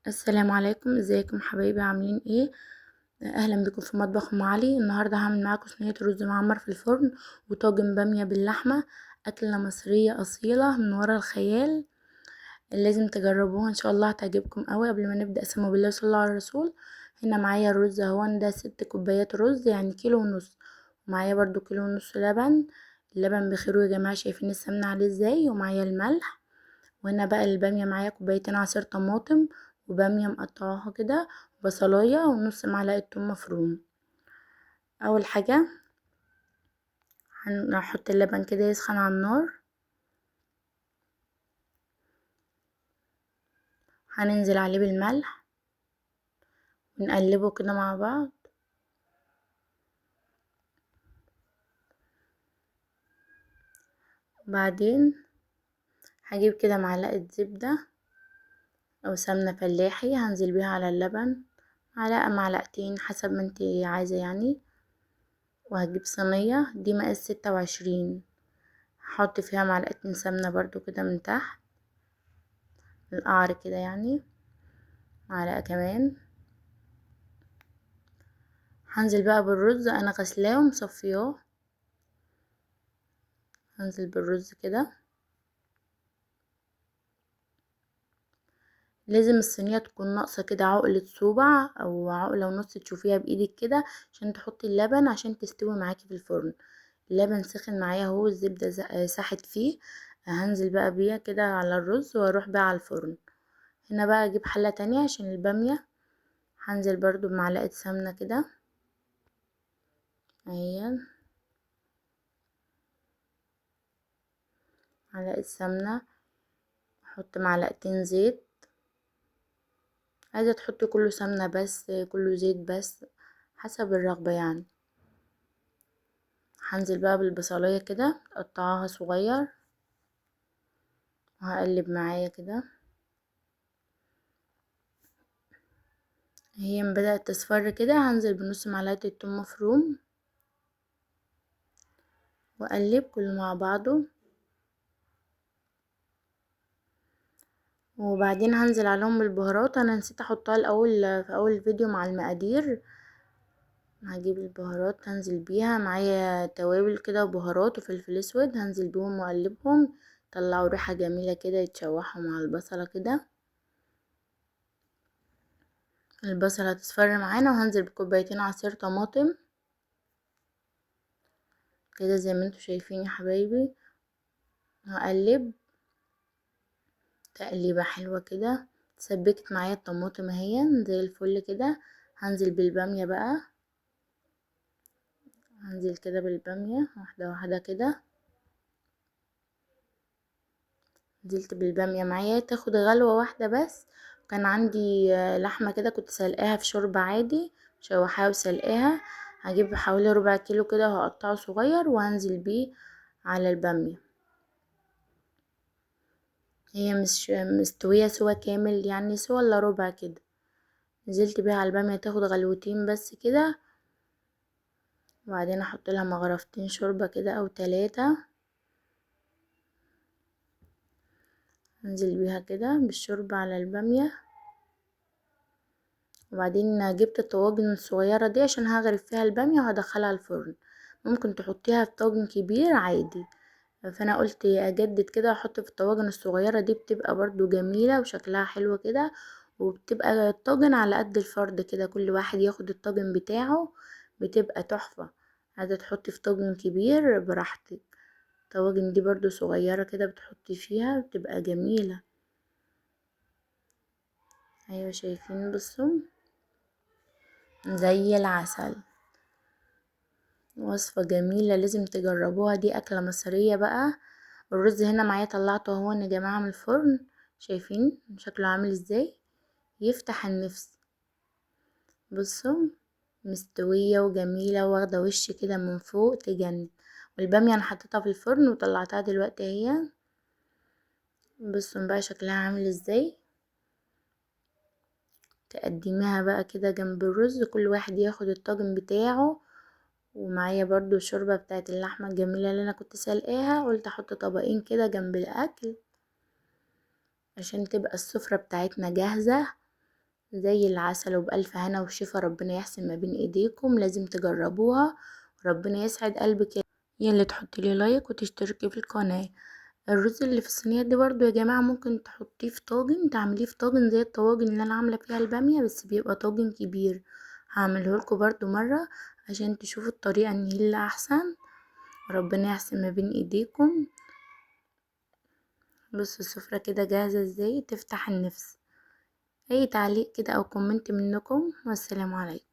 السلام عليكم، ازيكم حبايبي؟ عاملين ايه؟ اهلا بكم في مطبخ ام علي. النهارده هعمل معاكم صينيه رز معمر في الفرن وطاجن باميه باللحمه. اكله مصريه اصيله من ورا الخيال. لازم تجربوها ان شاء الله، هتعجبكم قوي. قبل ما نبدا، سموا بالله صلى الله على الرسول. هنا معايا الرز اهو، ده 6 كوبايات رز، يعني كيلو ونص. ومعايا برضو كيلو ونص لبن. اللبن بخير يا جماعه، شايفين السمنه عليه ازاي؟ ومعايا الملح. وهنا بقى البامية معايا كوبايتين عصير طماطم، وبامية مقطعاها كده، بصلاية، ونص معلقة توم مفروم. اول حاجة هنحط اللبن كده يسخن على النار. هننزل عليه بالملح ونقلبه كده مع بعض. بعدين هجيب كده معلقة زبدة او سمنة فلاحي، هنزل بيها على اللبن، معلقة معلقتين حسب ما انتي عايزة يعني. وهجيب صينية دي مقاس 26، هحط فيها معلقتين سمنة برضو كده من تحت القعر كده يعني، معلقة كمان. هنزل بقى بالرز، انا غسلاه ومصفياه. هنزل بالرز كده. لازم الصينية تكون ناقصة كده عقلة صوبع او عقلة ونص، تشوفيها بايدك كده عشان تحطي اللبن عشان تستوي معاكي في الفرن. اللبن سخن معايا اهو، الزبدة ساحت فيه. هنزل بقى بيها كده على الرز واروح بقى على الفرن. هنا بقى اجيب حلة تانية عشان البامية. هنزل برضو بمعلقة سمنة كده اهي، معلقة سمنة. احط معلقتين زيت، عايزة تحطي كله سمنة بس كله زيت بس، حسب الرغبة يعني. هنزل بقى بالبصلاية كده اقطعها صغير، وهقلب معايا كده. هي بدأت تصفر كده، هنزل بنص معلقة الثوم مفروم واقلب كله مع بعضه. وبعدين هنزل عليهم بالبهارات، انا نسيت احطها الاول في اول فيديو مع المقادير. هجيب البهارات هنزل بيها، معايا توابل كده وبهارات وفلفل اسود، هنزل بيهم واقلبهم. طلعوا ريحة جميلة كده، يتشوحوا مع البصلة كده. البصلة هتصفر معانا، وهنزل بكوبايتين عصير طماطم كده زي ما انتوا شايفين يا حبايبي. هقلب تقليبة حلوة كده. سبكت معايا الطماطم اهي زي الفل كده. هنزل بالبامية بقى، هنزل كده بالبامية واحدة واحدة كده. نزلت بالبامية معايا تاخد غلوة واحدة بس. كان عندي لحمة كده كنت سلقاها في شوربة عادي، شوحاها وسلقاها. هجيب حوالي ربع كيلو كده وهقطعه صغير وهنزل بيه على البامية. هي مش مستوية سوا كامل يعني، سوا الا ربع كده. نزلت بيها على البامية تاخد غلوتين بس كده. وبعدين احط لها مغرفتين شوربة كده او 3. انزل بيها كده بالشوربة على البامية. وبعدين جبت الطواجن الصغيرة دي عشان هغرف فيها البامية وهدخلها الفرن. ممكن تحطيها في طاجن كبير عادي، فانا قلت اجدد كده احط في الطواجن الصغيرة دي، بتبقى برضو جميلة وشكلها حلو كده. وبتبقى الطاجن على قد الفرد كده، كل واحد ياخد الطاجن بتاعه، بتبقى تحفة. عايزة تحطي في طاجن كبير براحتك، الطواجن دي برضو صغيرة كده بتحطي فيها بتبقى جميلة. ايوه شايفين؟ بصوا زي العسل. وصفة جميلة لازم تجربوها، دي أكلة مصرية بقى. الرز هنا معايا طلعته اهو يا جماعة من الفرن، شايفين شكله عامل ازاي؟ يفتح النفس. بصوا مستوية وجميلة واخدة وش كده من فوق تجنن. والبامية انا حطيتها في الفرن وطلعتها دلوقتي اهي. بصوا بقى شكلها عامل ازاي. تقدميها بقى كده جنب الرز، كل واحد ياخد الطاجن بتاعه. ومعايا برضو الشوربة بتاعت اللحمة الجميلة اللي انا كنت سلقاها، قلت احط طبقين كده جنب الاكل عشان تبقى السفرة بتاعتنا جاهزة. زي العسل، وبألف هنا وشفا. ربنا يحسن ما بين ايديكم، لازم تجربوها. ربنا يسعد قلبك يلي تحطي لي لايك وتشتركي في القناة. الرز اللي في الصينية دي برضو يا جماعة ممكن تحطيه في طاجن، تعمليه في طاجن زي الطواجن اللي انا عاملة فيها البامية، بس بيبقى طاجن كبير. هعمله لكم برضو مرة عشان تشوفوا الطريقة ان هي اللي احسن. ربنا يحسن ما بين ايديكم. بصوا السفرة كده جاهزة ازاي، تفتح النفس. اي تعليق كده او كومنت منكم، والسلام عليكم.